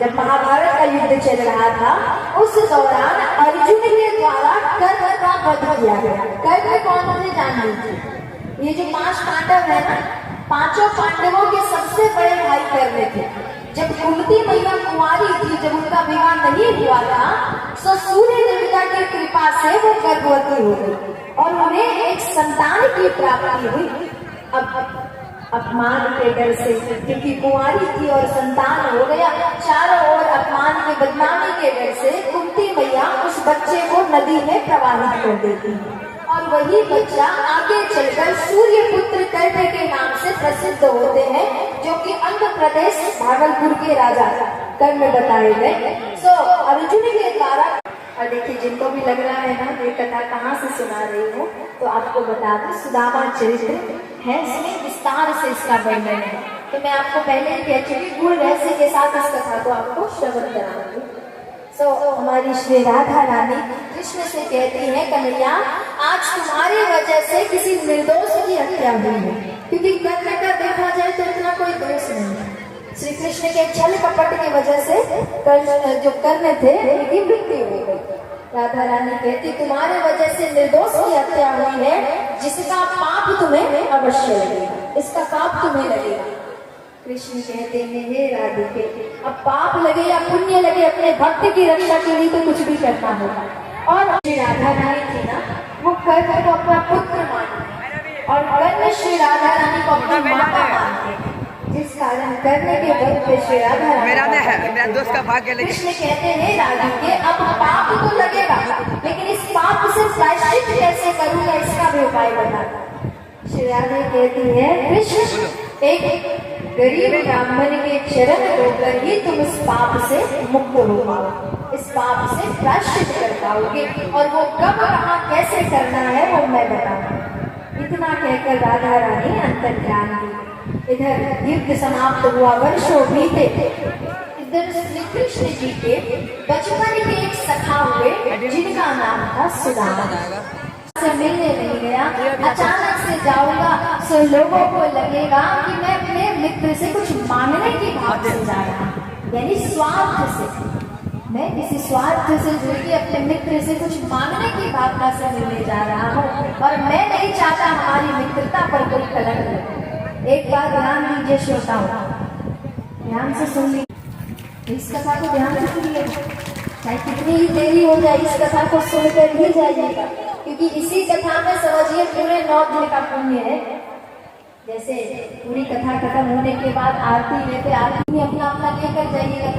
जब महाभारत का युद्ध चल रहा था उस दौरान अर्जुन के द्वारा कर्ण का वध किया गया। कर्ण कौन थे जान लीजिए। ये जो 5 पांडव है ना, 5 पांडवों के सबसे बड़े भाई कर्ण थे। जब कुंती मैया कुंवारी थी, जब उनका विवाह नहीं हुआ था, तो सूर्य देवता की कृपा से वो गर्भवती हो गई और उन्हें एक संतान की प्राप्ति हुई। अब अपमान के डर से, क्योंकि कुंवारी थी और संतान हो गया, चारों ओर अपमान के बदनामी के डर से कुंती मैया उस बच्चे को नदी में प्रवाहित कर देती और वही बच्चा आगे चलकर सूर्य पुत्र कर्ण के नाम से प्रसिद्ध होते हैं, जो कि आंध्र प्रदेश भागलपुर के राजा कर्ण बताए गए। सो अर्जुन के द्वारा, और देखिए जिनको भी लग रहा है ना ये कथा कहाँ से सुना रही हूँ, तो आपको बता दूं सुदामा चरित्र है, इसमें विस्तार से इसका वर्णन है। तो मैं आपको पहले ही कह चुकी, गुण रहस्य के साथ इस कथा को आपको श्रवण कराऊंगी। सो हमारी श्री राधा रानी कृष्ण से कहती है, कन्हैया आज तुम्हारी वजह से किसी निर्दोष की हत्या हुई है, क्योंकि कर्ण का देखा जाए तो इतना कोई दोष नहीं है। श्री कृष्ण के छल कपट की वजह से जो कर्ण थे उनकी मृत्यु हो गई। राधा रानी कहती तुम्हारे वजह से निर्दोष की हत्या हुई है, जिसका पाप तुम्हें अवश्य लगेगा, इसका पाप तुम्हें लगेगा। कृष्ण कहते हैं हे राधिके, अब पाप लगे या पुण्य लगे, अपने भक्त की रक्षा के लिए तो कुछ भी करना होगा। और श्री राधा रानी थी ना, वो कर्ण को अपना पुत्र मानते और कर्ण श्री राधा रानी को अपनी माता मानते, जिस कारण कर्ण के वध पे श्री राधा मेरा दोस्त का भाग्य। कृष्ण कहते हैं राधिके अब पाप तो लगेगा, लेकिन इस पाप से प्रायश्चित कैसे करूंगा, इसका भी उपाय बता। श्री राधा कहती है कृष्ण एक गरीब ब्राह्मण के चरण धोकर ही तुम इस पाप से मुक्त हो पाओ, इस पाप से प्रायश्चित कर पाओगे, और वो कब कहाँ कैसे करना है वो मैं बताऊंगी। इतना कहकर राधा रानी अंतर्ध्यान दी। इधर युद्ध समाप्त हुआ, वर्षों बीते। इधर श्री कृष्ण जी के बचपन के एक सखा हुए जिनका नाम था सुदामा, से मिलने नहीं गया। अचानक से जाऊंगा तो लोगों को लगेगा कि मैं अपने मित्र से कुछ मांगने की भाव से जा रहा हूँ, यानी स्वार्थ से। मैं किसी स्वार्थ से जुड़ के अपने मित्र से कुछ मांगने की भावना से मिलने जा रहा हूँ, और मैं नहीं चाहता हमारी मित्रता पर कोई कलंक लगे। एक बार ध्यान दीजिए श्रोताओं, ध्यान से सुन लीजिए, इस कथा को ध्यान से सुनिए, चाहे कितनी ही देरी हो जाए इस कथा को सुनकर ही जाइएगा, क्योंकि इसी कथा में समझिए पूरे 9 दिन का पुण्य है। जैसे पूरी कथा खत्म होने के बाद आरती लेते, आरती में अपना अपना लेकर जाइएगा,